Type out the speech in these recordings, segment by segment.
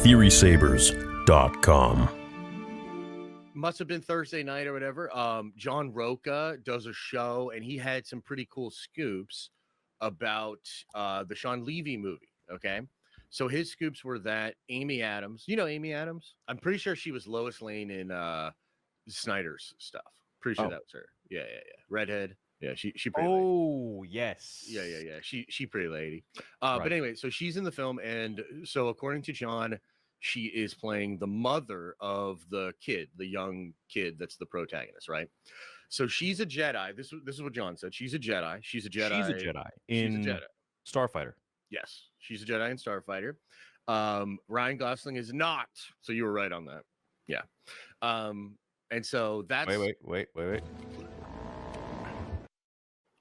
TheorySabers.com. Must have been Thursday night or whatever. John Roca does a show, and he had some pretty cool scoops about the Sean Levy movie. Okay, so his scoops were that Amy Adams, you know Amy Adams? I'm pretty sure she was Lois Lane in Snyder's stuff. Pretty sure that was her. Yeah. Redhead. Yeah, she pretty lady. Oh, yes. Yeah. She pretty lady. But anyway, so she's in the film, and so according to John, she is playing the mother of the kid, the young kid that's the protagonist, right? So she's a Jedi. This is what John said. She's a Jedi. She's a Jedi. She's a Jedi in Starfighter. Yes, she's a Jedi in Starfighter. Ryan Gosling is not. So you were right on that. Yeah. And so that's Wait.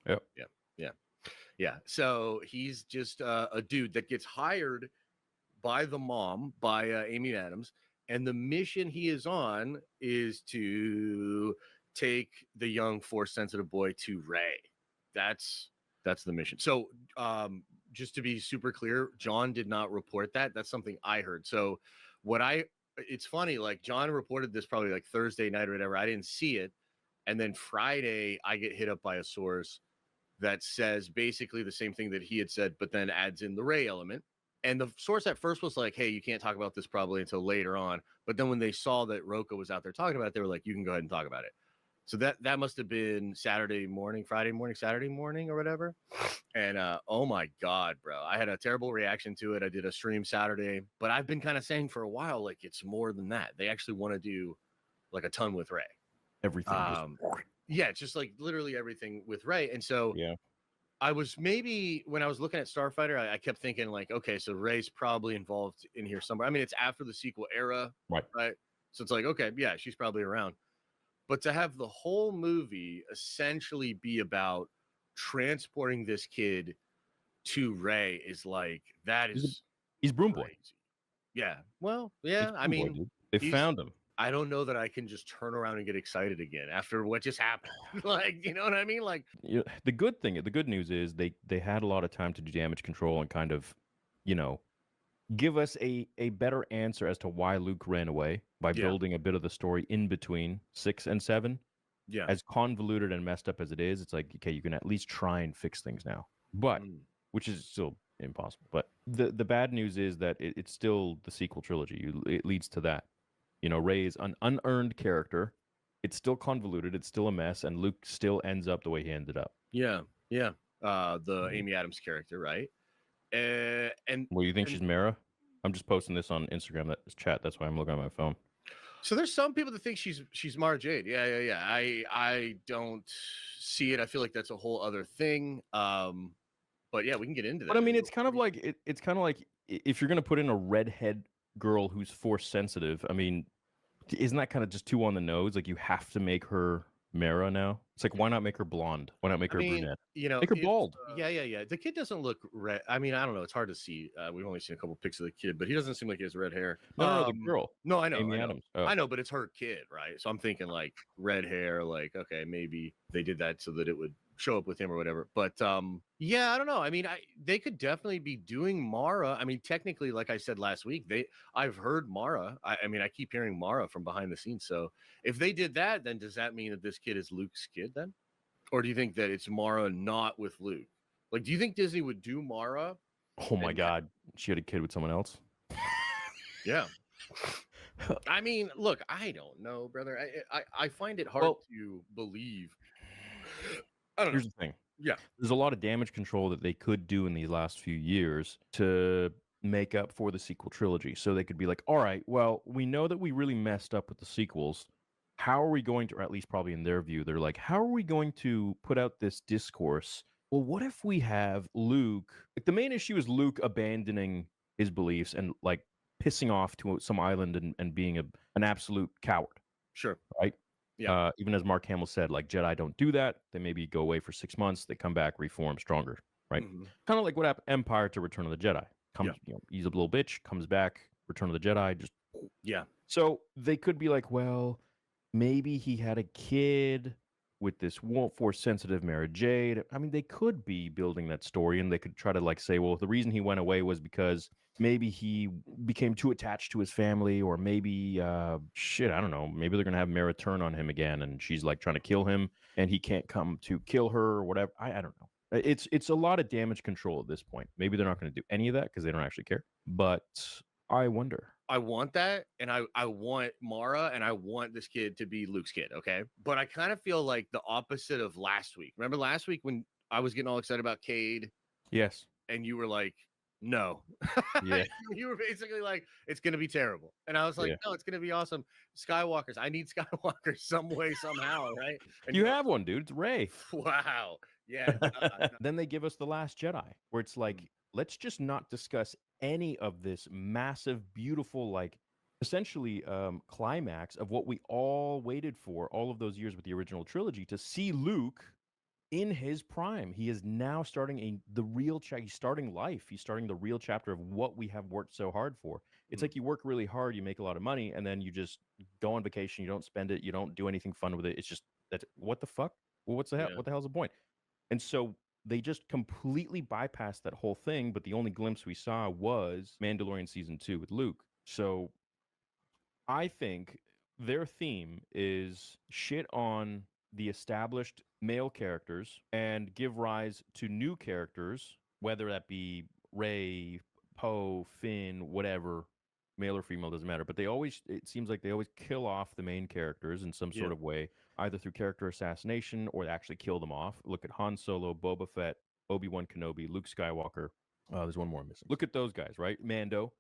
Yep. Yeah. So he's just a dude that gets hired by the mom, by Amy Adams, and the mission he is on is to take the young Force-sensitive boy to Rey. That's the mission. So just to be super clear, John did not report that. That's something I heard. So it's funny, like John reported this probably like Thursday night or whatever. I didn't see it. And then Friday, I get hit up by a source that says basically the same thing that he had said, but then adds in the Rey element. And the source at first was like, hey, you can't talk about this probably until later on. But then when they saw that Roca was out there talking about it, they were like, you can go ahead and talk about it. So that must have been Saturday morning, Friday morning, Saturday morning or whatever. And oh my God, bro, I had a terrible reaction to it. I did a stream Saturday, but I've been kind of saying for a while, like it's more than that. They actually want to do like a ton with Rey. Everything. Yeah, just like literally everything with Rey. And so yeah. I was maybe when I was looking at Starfighter, I kept thinking like, okay, so Rey's probably involved in here somewhere. I mean, it's after the sequel era, right? So it's like, okay, yeah, she's probably around. But to have the whole movie essentially be about transporting this kid to Rey is like he's Broom Boy. Yeah. Well, yeah. I mean, Boy, they found him. I don't know that I can just turn around and get excited again after what just happened. Like, you know what I mean? Like, the good news is they had a lot of time to do damage control and kind of, give us a better answer as to why Luke ran away by building a bit of the story in between 6 and 7. Yeah. As convoluted and messed up as it is, it's like, okay, you can at least try and fix things now. But which is still impossible. But the bad news is that it's still the sequel trilogy. It leads to that. Rey is an unearned character. It's still convoluted. It's still a mess. And Luke still ends up the way he ended up. Yeah. The Amy Adams character, right? And well, you think she's Mara? I'm just posting this on Instagram. That chat. That's why I'm looking at my phone. So there's some people that think she's Mara Jade. Yeah. I don't see it. I feel like that's a whole other thing. But yeah, we can get into that. But I mean, it's kind of like if you're gonna put in a redhead girl who's Force sensitive, I mean, isn't that kind of just too on the nose? Like you have to make her Mara now. It's like, why not make her blonde? Why not make her brunette? Make her bald. Yeah. The kid doesn't look red. I mean, I don't know. It's hard to see. We've only seen a couple pics of the kid, but he doesn't seem like he has red hair. No, the girl. No, I know. Amy Adams. Oh. I know, but it's her kid, right? So I'm thinking like red hair. Like, okay, maybe they did that so that it would show up with him or whatever. But yeah, I don't know. I mean, they could definitely be doing Mara. I mean, technically, like I said last week, I've heard Mara. I mean, I keep hearing Mara from behind the scenes. So if they did that, then does that mean that this kid is Luke's kid then? Or do you think that it's Mara not with Luke? Like, do you think Disney would do Mara? Oh my God, she had a kid with someone else. Yeah. I mean, look, I don't know, brother. I find it hard to believe. I don't know. Here's the thing. Yeah. There's a lot of damage control that they could do in these last few years to make up for the sequel trilogy. So they could be like, all right, well, we know that we really messed up with the sequels. How are we going to, or at least probably in their view, they're like, how are we going to put out this discourse? Well, what if we have Luke? Like, the main issue is Luke abandoning his beliefs and like pissing off to some island and being an absolute coward. Sure. Right? Yeah. Even as Mark Hamill said, like Jedi don't do that. They maybe go away for 6 months. They come back, reform, stronger. Right? Mm-hmm. Kind of like what happened Empire to Return of the Jedi. He's a little bitch, comes back, Return of the Jedi, just yeah. So they could be like, well, maybe he had a kid with this force sensitive Mara Jade. I mean, they could be building that story and they could try to like say, well, the reason he went away was because maybe he became too attached to his family, or maybe shit, I don't know. Maybe they're gonna have Mara turn on him again and she's like trying to kill him and he can't come to kill her or whatever. I don't know. It's a lot of damage control at this point. Maybe they're not going to do any of that because they don't actually care. But I wonder. I want that, and I want Mara, and I want this kid to be Luke's kid. Okay, but I kind of feel like the opposite of last week. Remember last week when I was getting all excited about Cade, Yes. and you were like, "No," Yeah. you were basically like, "It's gonna be terrible," and I was like, Yeah. "No, it's gonna be awesome." Skywalkers, I need Skywalkers some way somehow, right? And You you're have one, dude. It's Ray. like, "Wow, yeah." Then they give us The Last Jedi, where it's Mm, like, let's just not discuss any of this massive, beautiful, like essentially climax of what we all waited for all of those years with the original trilogy to see Luke in his prime. He is now starting the real he's starting life. He's starting the real chapter of what we have worked so hard for. It's mm, like you work really hard, you make a lot of money, and then you just go on vacation, you don't spend it, you don't do anything fun with it. It's just that what the fuck? Well, what's the hell? yeah, What the hell's the point? And so they just completely bypassed that whole thing, but the only glimpse we saw was Mandalorian season 2 with Luke. So I think their theme is shit on the established male characters and give rise to new characters, whether that be Ray, Poe, Finn, whatever, male or female, doesn't matter. But it seems like they always kill off the main characters in some yeah, sort of way, either through character assassination or they actually kill them off. Look at Han Solo, Boba Fett, Obi-Wan Kenobi, Luke Skywalker. There's one more I'm missing. Look at those guys, right? Mando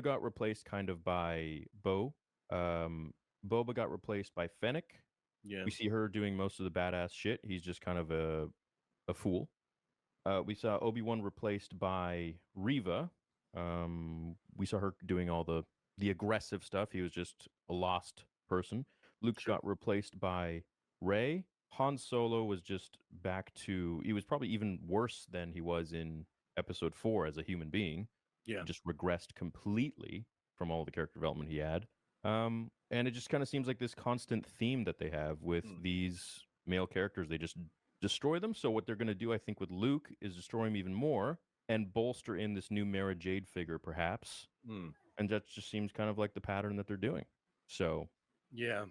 got replaced kind of by Bo. Boba got replaced by Fennec. yeah, We see her doing most of the badass shit. He's just kind of a fool. We saw Obi-Wan replaced by Riva. We saw her doing all the aggressive stuff. He was just a lost person. Luke sure, got replaced by Rey. Han Solo was just back to he was probably even worse than he was in episode 4 as a human being. yeah, He just regressed completely from all the character development he had. And it just kind of seems like this constant theme that they have with mm, these male characters. They just destroy them. So what they're going to do, I think, with Luke is destroy him even more and bolster in this new Mara Jade figure, perhaps. mm, And that just seems kind of like the pattern that they're doing. So yeah.